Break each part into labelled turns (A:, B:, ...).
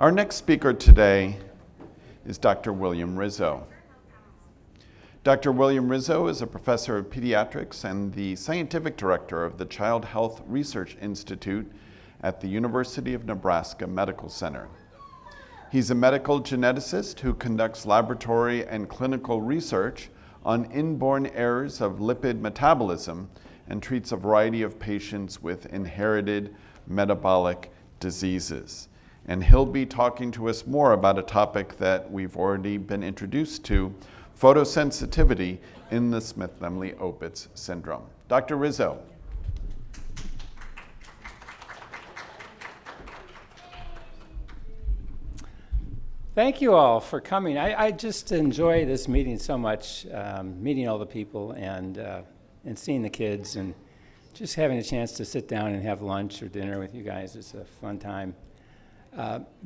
A: Our next speaker today is Dr. William Rizzo. Dr. William Rizzo is a professor of pediatrics and the scientific director of the Child Health Research Institute at the University of Nebraska Medical Center. He's a medical geneticist who conducts laboratory and clinical research on inborn errors of lipid metabolism and treats a variety of patients with inherited metabolic diseases. And he'll be talking to us more about a topic that we've already been introduced to, photosensitivity in the Smith-Lemli-Opitz syndrome. Dr. Rizzo.
B: Thank you all for coming. I just enjoy this meeting so much, meeting all the people and seeing the kids and just having a chance to sit down and have lunch or dinner with you guys. It's a fun time.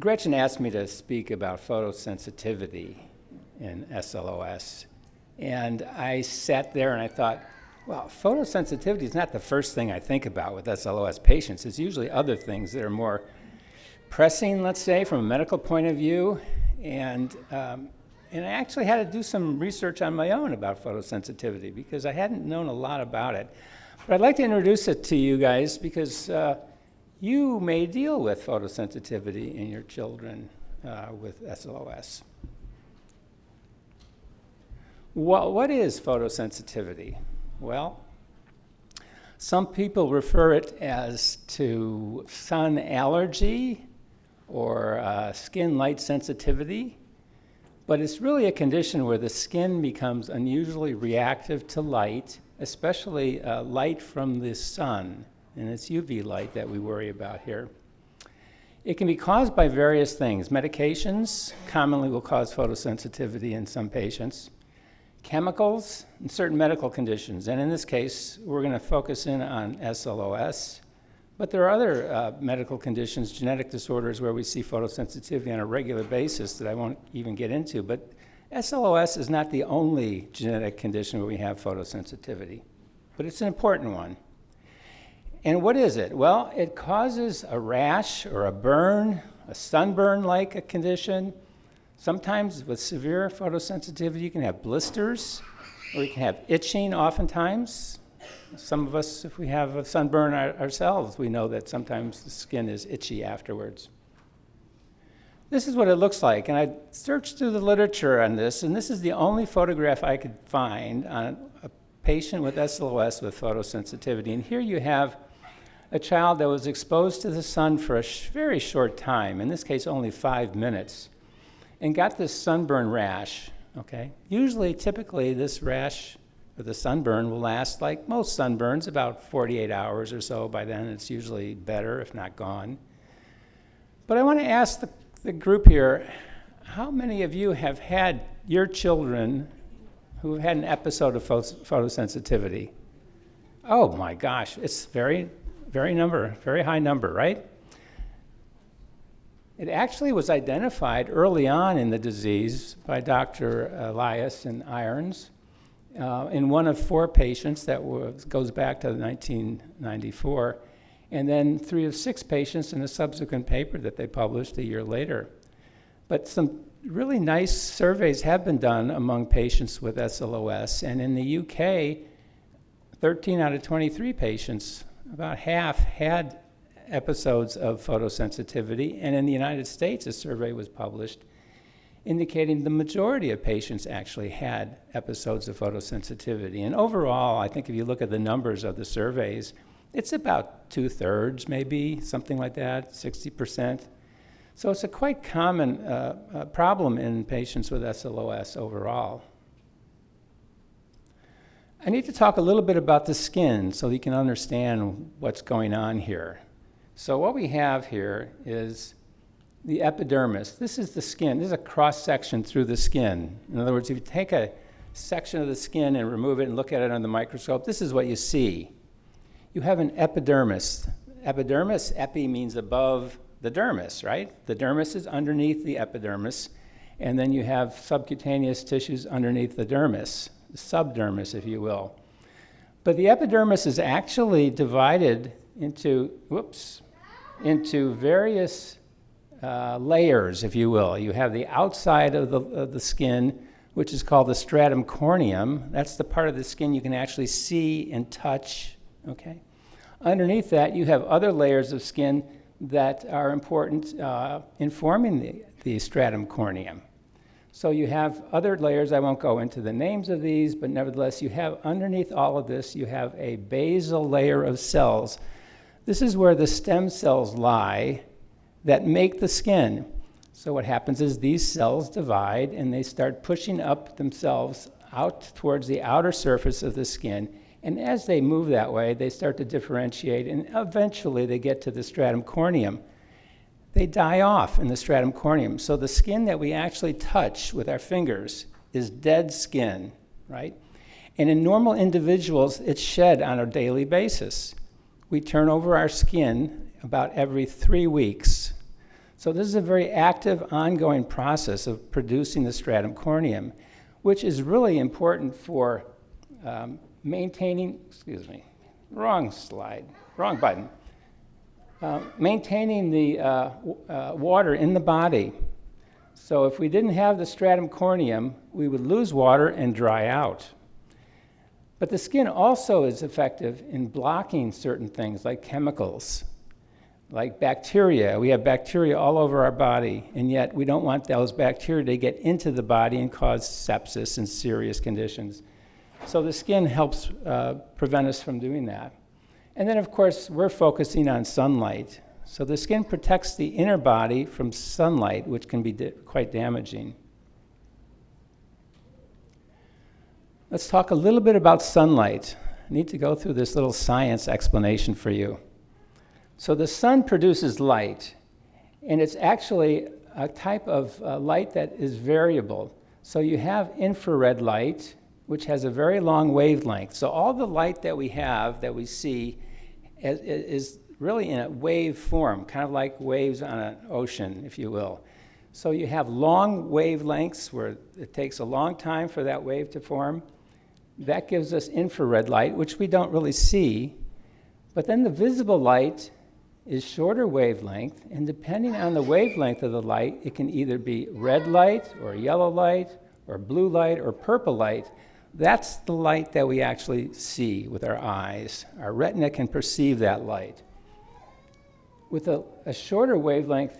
B: Gretchen asked me to speak about photosensitivity in SLOS. And I sat there and I thought, well, photosensitivity is not the first thing I think about with SLOS patients. It's usually other things that are more pressing, let's say, from a medical point of view. And I actually had to do some research on my own about photosensitivity because I hadn't known a lot about it. But I'd like to introduce it to you guys because you may deal with photosensitivity in your children with SLOS. What is photosensitivity? Well, some people refer it as to sun allergy or skin light sensitivity, but it's really a condition where the skin becomes unusually reactive to light, especially light from the sun, and it's UV light that we worry about here. It can be caused by various things. Medications commonly will cause photosensitivity in some patients. Chemicals and certain medical conditions, and in this case, we're going to focus in on SLOS, but there are other medical conditions, genetic disorders where we see photosensitivity on a regular basis that I won't even get into, but SLOS is not the only genetic condition where we have photosensitivity, but it's an important one. And what is it? Well, it causes a rash or a burn, a sunburn-like a condition. Sometimes with severe photosensitivity, you can have blisters, or you can have itching oftentimes. Some of us, if we have a sunburn ourselves, we know that sometimes the skin is itchy afterwards. This is what it looks like, and I searched through the literature on this, and this is the only photograph I could find on a patient with SLOS with photosensitivity. And here you have a child that was exposed to the sun for a very short time, in this case only 5 minutes, and got this sunburn rash, okay? Usually, typically, this rash or the sunburn will last, like most sunburns, about 48 hours or so. By then, it's usually better, if not gone. But I want to ask the group here, how many of you have had your children who have had an episode of photosensitivity? Oh my gosh, it's very high number, right? It actually was identified early on in the disease by Dr. Elias and Irons in one of 4 patients that goes back to 1994, and then 3 of 6 patients in a subsequent paper that they published a year later. But some really nice surveys have been done among patients with SLOS, and in the UK, 13 out of 23 patients, about half, had episodes of photosensitivity, and in the United States, a survey was published indicating the majority of patients actually had episodes of photosensitivity. And overall, I think if you look at the numbers of the surveys, it's about 2/3, maybe, something like that, 60%. So it's a quite common problem in patients with SLOS overall. I need to talk a little bit about the skin so you can understand what's going on here. So what we have here is the epidermis. This is the skin. This is a cross-section through the skin. In other words, if you take a section of the skin and remove it and look at it under the microscope, this is what you see. You have an epidermis. Epidermis, epi means above the dermis, right? The dermis is underneath the epidermis, and then you have subcutaneous tissues underneath the dermis, the subdermis, if you will. But the epidermis is actually divided into various layers, if you will. You have the outside of the skin, which is called the stratum corneum. That's the part of the skin you can actually see and touch, okay? Underneath that, you have other layers of skin that are important in forming the stratum corneum. So you have other layers. I won't go into the names of these, but nevertheless, you have underneath all of this, you have a basal layer of cells. This is where the stem cells lie that make the skin. So what happens is these cells divide and they start pushing up themselves out towards the outer surface of the skin. And as they move that way, they start to differentiate, and eventually they get to the stratum corneum. They die off in the stratum corneum. So the skin that we actually touch with our fingers is dead skin, right? And in normal individuals, it's shed on a daily basis. We turn over our skin about every 3 weeks. So this is a very active, ongoing process of producing the stratum corneum, which is really important for maintaining, wrong slide, wrong button. Maintaining the water in the body. So if we didn't have the stratum corneum, we would lose water and dry out. But the skin also is effective in blocking certain things like chemicals, like bacteria. We have bacteria all over our body, and yet we don't want those bacteria to get into the body and cause sepsis and serious conditions. So the skin helps prevent us from doing that. And then, of course, we're focusing on sunlight. So the skin protects the inner body from sunlight, which can be quite damaging. Let's talk a little bit about sunlight. I need to go through this little science explanation for you. So the sun produces light, and it's actually a type of light that is variable. So you have infrared light, which has a very long wavelength. So all the light that we have, that we see, is really in a wave form, kind of like waves on an ocean, if you will. So you have long wavelengths where it takes a long time for that wave to form. That gives us infrared light, which we don't really see. But then the visible light is shorter wavelength, and depending on the wavelength of the light, it can either be red light or yellow light or blue light or purple light. That's the light that we actually see with our eyes. Our retina can perceive that light. With a shorter wavelength,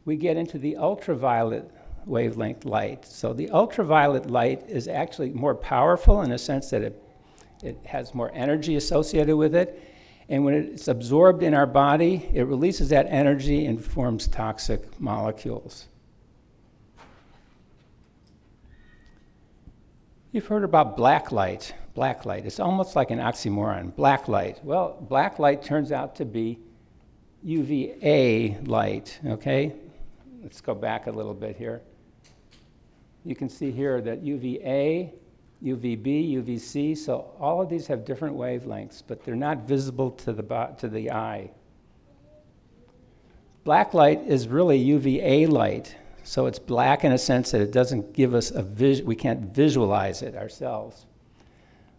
B: we get into the ultraviolet wavelength light. So the ultraviolet light is actually more powerful in a sense that it has more energy associated with it. And when it's absorbed in our body, it releases that energy and forms toxic molecules. You've heard about black light. Black light. It's almost like an oxymoron. Black light. Well, black light turns out to be UVA light, okay? Let's go back a little bit here. You can see here that UVA, UVB, UVC, so all of these have different wavelengths, but they're not visible to the eye. Black light is really UVA light, so it's black in a sense that it doesn't give us we can't visualize it ourselves.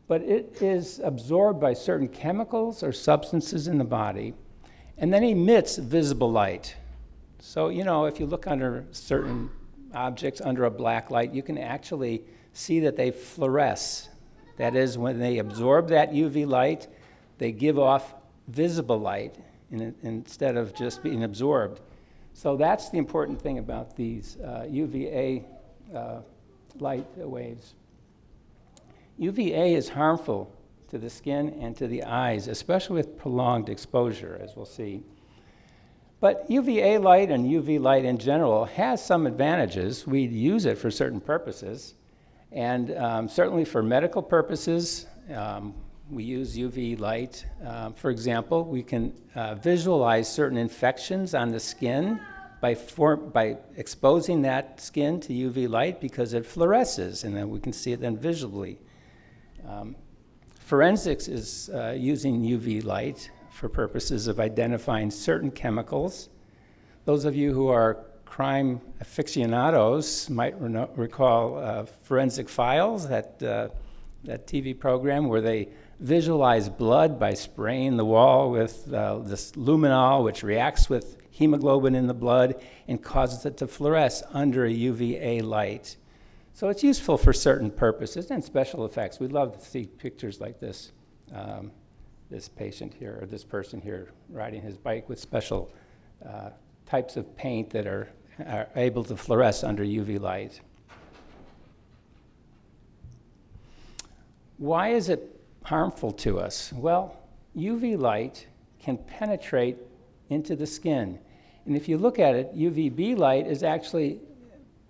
B: But it is absorbed by certain chemicals or substances in the body, and then emits visible light. So, you know, if you look under certain objects under a black light, you can actually see that they fluoresce. That is, when they absorb that UV light, they give off visible light instead of just being absorbed. So that's the important thing about these UVA light waves. UVA is harmful to the skin and to the eyes, especially with prolonged exposure, as we'll see. But UVA light and UV light in general has some advantages. We use it for certain purposes. And certainly for medical purposes, we use UV light. For example, we can visualize certain infections on the skin by exposing that skin to UV light because it fluoresces, and then we can see it then visibly. Forensics is using UV light for purposes of identifying certain chemicals. Those of you who are crime aficionados might recall forensic files that that TV program where they visualize blood by spraying the wall with this luminol, which reacts with hemoglobin in the blood and causes it to fluoresce under a UVA light. So it's useful for certain purposes and special effects. We'd love to see pictures like this. This patient here, or this person here, riding his bike with special types of paint that are able to fluoresce under UV light. Why is it harmful to us? Well, UV light can penetrate into the skin. And if you look at it, UVB light is actually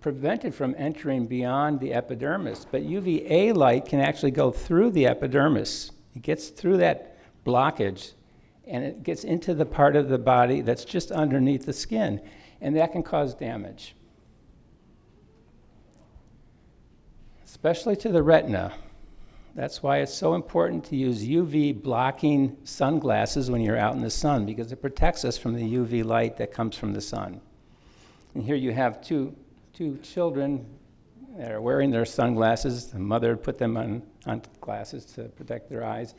B: prevented from entering beyond the epidermis, but UVA light can actually go through the epidermis. It gets through that blockage, and it gets into the part of the body that's just underneath the skin, and that can cause damage, especially to the retina. That's why it's so important to use UV blocking sunglasses when you're out in the sun, because it protects us from the UV light that comes from the sun. And here you have two children that are wearing their sunglasses. The mother put them on glasses to protect their eyes.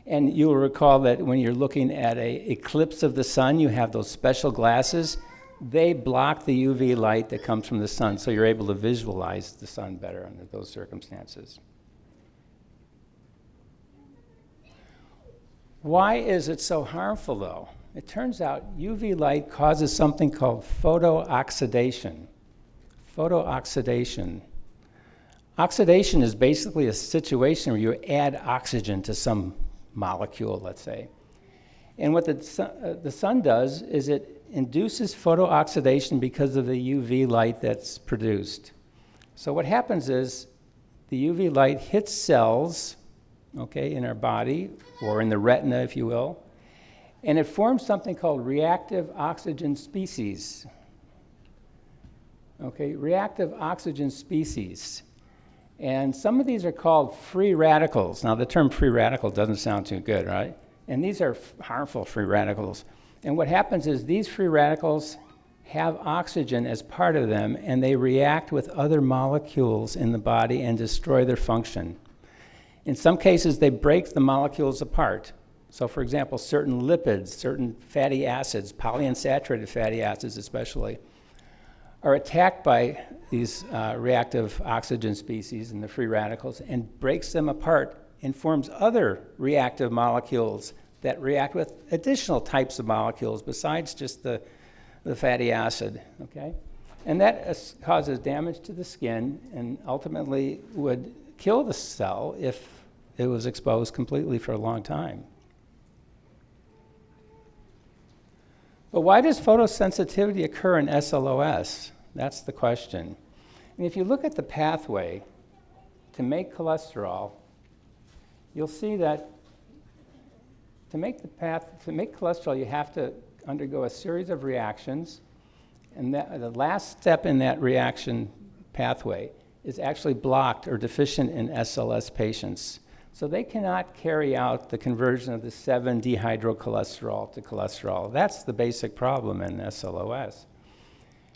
B: And you'll recall that when you're looking at an eclipse of the sun, you have those special glasses. They block the UV light that comes from the sun, so you're able to visualize the sun better under those circumstances. Why is it so harmful, though? It turns out UV light causes something called photooxidation. Photooxidation. Oxidation is basically a situation where you add oxygen to some molecule, let's say. And what the sun does is it induces photooxidation because of the UV light that's produced. So what happens is the UV light hits cells, okay, in our body, or in the retina, if you will, and it forms something called reactive oxygen species. Okay, reactive oxygen species. And some of these are called free radicals. Now, the term free radical doesn't sound too good, right? And these are harmful free radicals. And what happens is these free radicals have oxygen as part of them, and they react with other molecules in the body and destroy their function. In some cases, they break the molecules apart. So, for example, certain lipids, certain fatty acids, polyunsaturated fatty acids especially, are attacked by these reactive oxygen species and the free radicals and breaks them apart and forms other reactive molecules that react with additional types of molecules besides just the fatty acid, okay? And that causes damage to the skin and ultimately would kill the cell if it was exposed completely for a long time. But why does photosensitivity occur in SLOS? That's the question. And if you look at the pathway to make cholesterol, you'll see that to make cholesterol, you have to undergo a series of reactions, and the last step in that reaction pathway is actually blocked or deficient in SLS patients. So they cannot carry out the conversion of the 7-dehydrocholesterol to cholesterol. That's the basic problem in SLOS.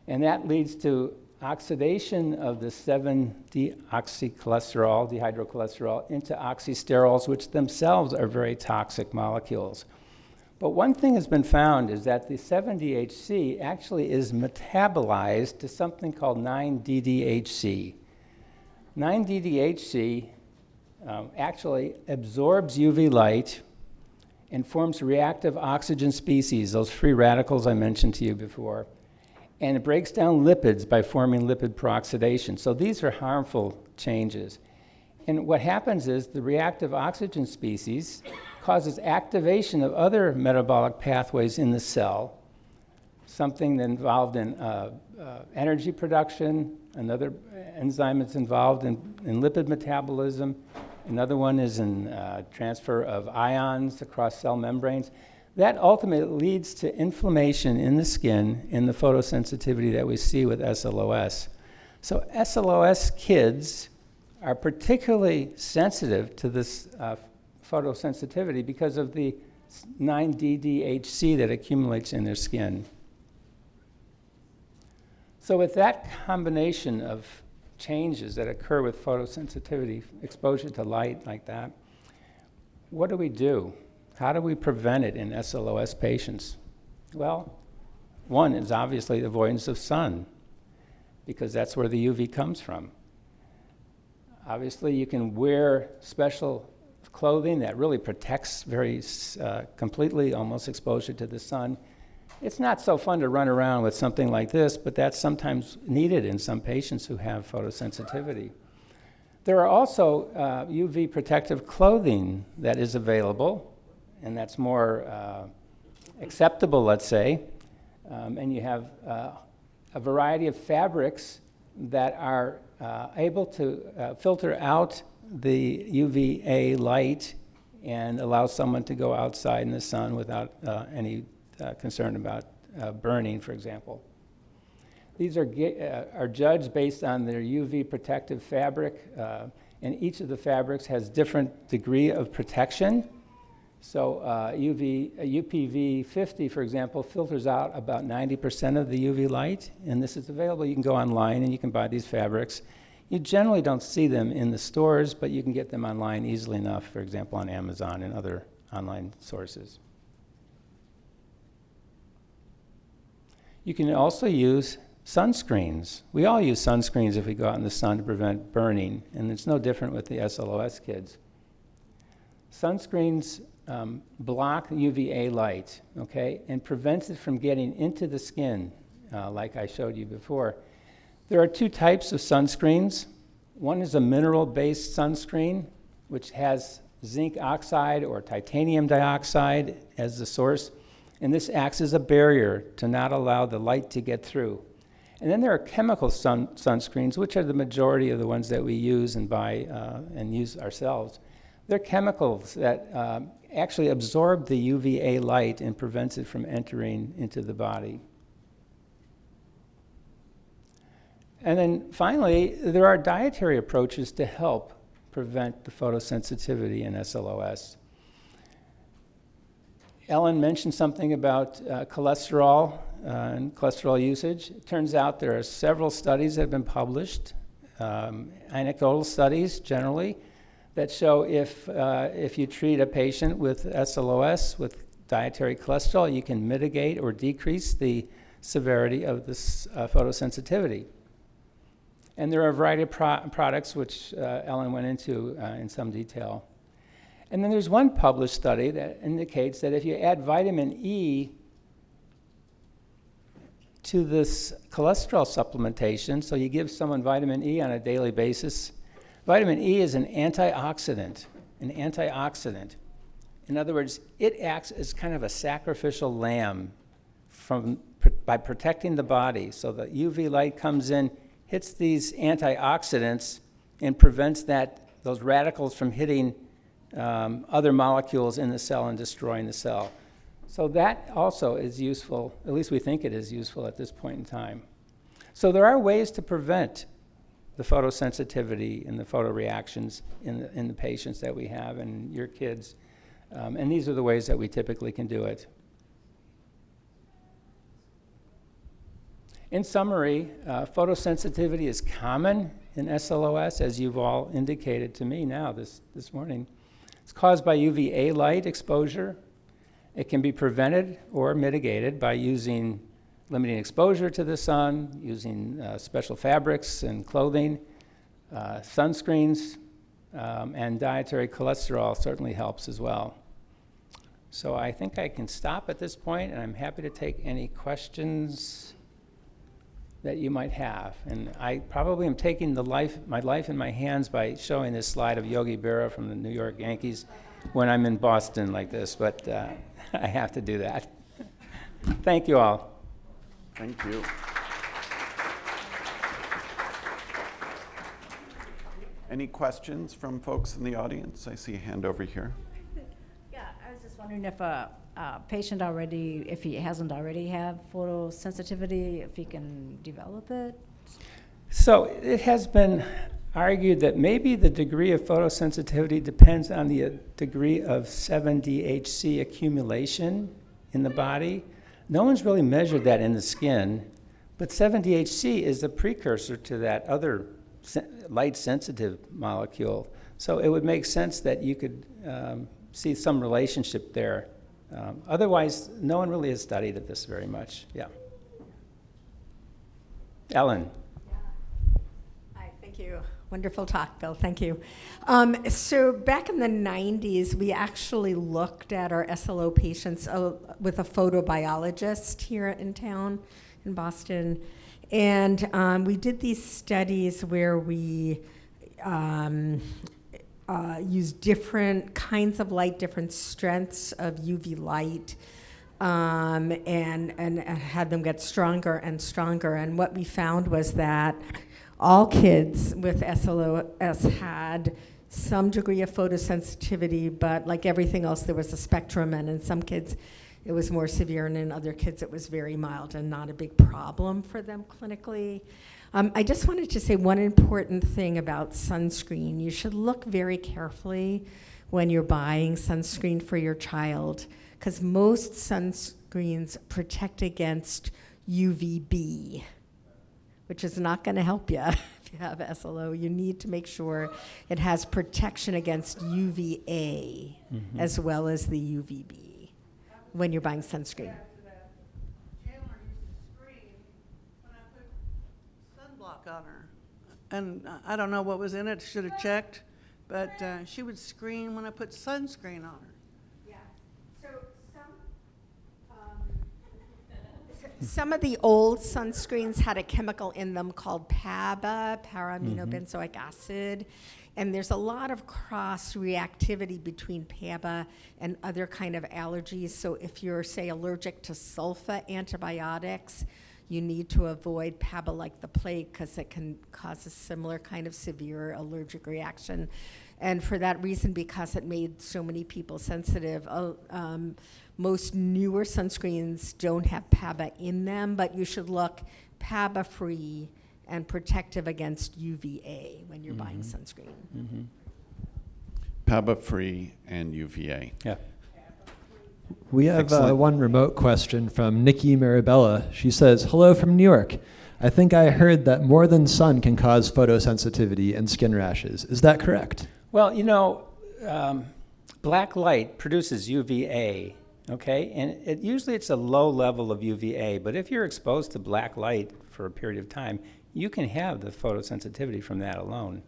B: And that leads to oxidation of the 7-deoxycholesterol, dehydrocholesterol, into oxysterols, which themselves are very toxic molecules. But one thing has been found is that the 7-DHC actually is metabolized to something called 9-DDHC. 9-DDHC actually absorbs UV light and forms reactive oxygen species, those free radicals I mentioned to you before. And it breaks down lipids by forming lipid peroxidation. So these are harmful changes. And what happens is the reactive oxygen species causes activation of other metabolic pathways in the cell, something that involved in energy production, another enzyme that's involved in lipid metabolism, another one is in transfer of ions across cell membranes. That ultimately leads to inflammation in the skin and the photosensitivity that we see with SLOS. So SLOS kids are particularly sensitive to this photosensitivity because of the 9-DDHC that accumulates in their skin. So with that combination of changes that occur with photosensitivity, exposure to light like that, what do? How do we prevent it in SLOS patients? Well, one is obviously the avoidance of sun, because that's where the UV comes from. Obviously, you can wear special clothing that really protects very completely almost exposure to the sun. It's not so fun to run around with something like this, but that's sometimes needed in some patients who have photosensitivity. There are also UV protective clothing that is available, and that's more acceptable, let's say. And you have a variety of fabrics that are able to filter out the UVA light and allow someone to go outside in the sun without any concern about burning, for example. These are judged based on their UV protective fabric, and each of the fabrics has different degree of protection. So UPV 50, for example, filters out about 90% of the UV light, and this is available. You can go online and you can buy these fabrics. You generally don't see them in the stores, but you can get them online easily enough, for example, on Amazon and other online sources. You can also use sunscreens. We all use sunscreens if we go out in the sun to prevent burning, and it's no different with the SLOS kids. Sunscreens block UVA light, okay, and prevents it from getting into the skin, like I showed you before. There are two types of sunscreens. One is a mineral-based sunscreen, which has zinc oxide or titanium dioxide as the source, and this acts as a barrier to not allow the light to get through. And then there are chemical sunscreens, which are the majority of the ones that we use and buy and use ourselves. They're chemicals that actually absorb the UVA light and prevents it from entering into the body. And then finally, there are dietary approaches to help prevent the photosensitivity in SLOS. Ellen mentioned something about cholesterol and cholesterol usage. It turns out there are several studies that have been published, anecdotal studies generally, that show if you treat a patient with SLOS with dietary cholesterol, you can mitigate or decrease the severity of this photosensitivity. And there are a variety of products which Ellen went into in some detail. And then there's one published study that indicates that if you add vitamin E to this cholesterol supplementation, so you give someone vitamin E on a daily basis, vitamin E is an antioxidant. In other words, it acts as kind of a sacrificial lamb by protecting the body. So the UV light comes in, hits these antioxidants, and prevents those radicals from hitting other molecules in the cell and destroying the cell. So that also is useful, at least we think it is useful at this point in time. So there are ways to prevent the photosensitivity and the photoreactions in the patients that we have and your kids. And these are the ways that we typically can do it. In summary, photosensitivity is common in SLOS, as you've all indicated to me now this morning. It's caused by UVA light exposure. It can be prevented or mitigated by using limiting exposure to the sun, using special fabrics and clothing, sunscreens, and dietary cholesterol certainly helps as well. So I think I can stop at this point, and I'm happy to take any questions that you might have. And I probably am taking my life in my hands by showing this slide of Yogi Berra from the New York Yankees when I'm in Boston like this, but I have to do that. Thank you all.
A: Thank you. Any questions from folks in the audience? I see a hand over here.
C: Yeah, I was just wondering if a patient already, if he hasn't already had photosensitivity, if he can develop it?
B: So it has been argued that maybe the degree of photosensitivity depends on the degree of 7-DHC accumulation in the body. No one's really measured that in the skin, but 7-DHC is the precursor to that other light-sensitive molecule. So it would make sense that you could see some relationship there. Otherwise, no one really has studied it this very much. Yeah. Ellen.
D: Hi, thank you. Wonderful talk, Bill. Thank you. So back in the 90s, we actually looked at our SLO patients with a photobiologist here in town in Boston. And we did these studies where we used different kinds of light, different strengths of UV light, and had them get stronger and stronger. And what we found was that all kids with SLOS had some degree of photosensitivity, but like everything else, there was a spectrum, and in some kids it was more severe, and in other kids it was very mild and not a big problem for them clinically. I just wanted to say one important thing about sunscreen. You should look very carefully when you're buying sunscreen for your child, because most sunscreens protect against UVB, which is not going to help you if you have SLO. You need to make sure it has protection against UVA as well as the UVB when you're buying sunscreen.
E: Chandler used to scream when I put sunblock on her. And I don't know what was in it, should have checked, but she would scream when I put sunscreen on her.
D: Yeah. So some of the old sunscreens had a chemical in them called PABA, para-aminobenzoic acid. And there's a lot of cross-reactivity between PABA and other kind of allergies. So if you're, say, allergic to sulfa antibiotics, you need to avoid PABA like the plague because it can cause a similar kind of severe allergic reaction. And for that reason, because it made so many people sensitive, most newer sunscreens don't have PABA in them, but you should look PABA-free and protective against UVA when you're buying sunscreen.
A: PABA-free and UVA.
B: Yeah.
F: We have
A: Excellent.
F: one remote question from Nikki Marabella. She says, hello from New York. I think I heard that more than sun can cause photosensitivity and skin rashes. Is that correct?
B: Well, you know, black light produces UVA, okay? And usually it's a low level of UVA, but if you're exposed to black light for a period of time, you can have the photosensitivity from that alone.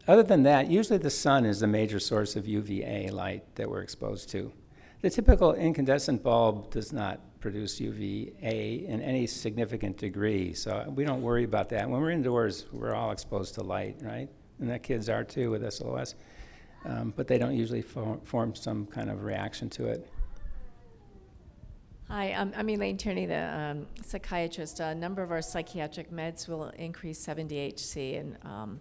B: Other than that, usually the sun is the major source of UVA light that we're exposed to. The typical incandescent bulb does not produce UVA in any significant degree, so we don't worry about that. When we're indoors, we're all exposed to light, right? And the kids are too with SLOS, but they don't usually form some kind of reaction to it.
G: Hi, I'm Elaine Tierney, the psychiatrist. A number of our psychiatric meds will increase 7-DHC, and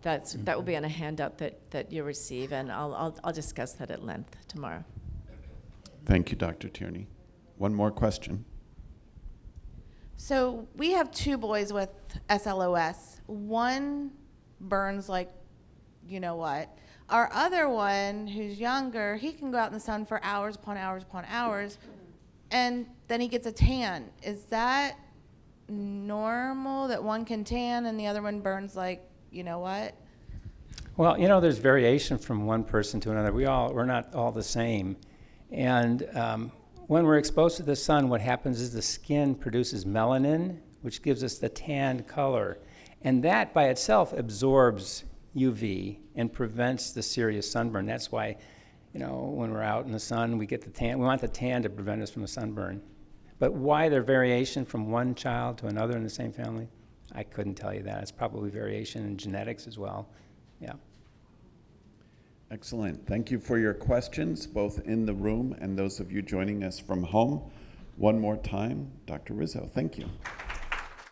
G: that will be on a handout that you'll receive, and I'll discuss that at length tomorrow.
A: Thank you, Dr. Tierney. One more question.
H: So we have two boys with SLOS. One burns like you know what. Our other one, who's younger, he can go out in the sun for hours upon hours upon hours, and then he gets a tan. Is that normal that one can tan and the other one burns like you know what?
B: Well, you know, there's variation from one person to another. We're not all the same. And when we're exposed to the sun, what happens is the skin produces melanin, which gives us the tan color. And that by itself absorbs UV and prevents the serious sunburn. That's why, you know, when we're out in the sun, we get the tan. We want the tan to prevent us from a sunburn. But why there's variation from one child to another in the same family, I couldn't tell you that. It's probably variation in genetics as well. Yeah.
A: Excellent. Thank you for your questions, both in the room and those of you joining us from home. One more time, Dr. Rizzo, thank you.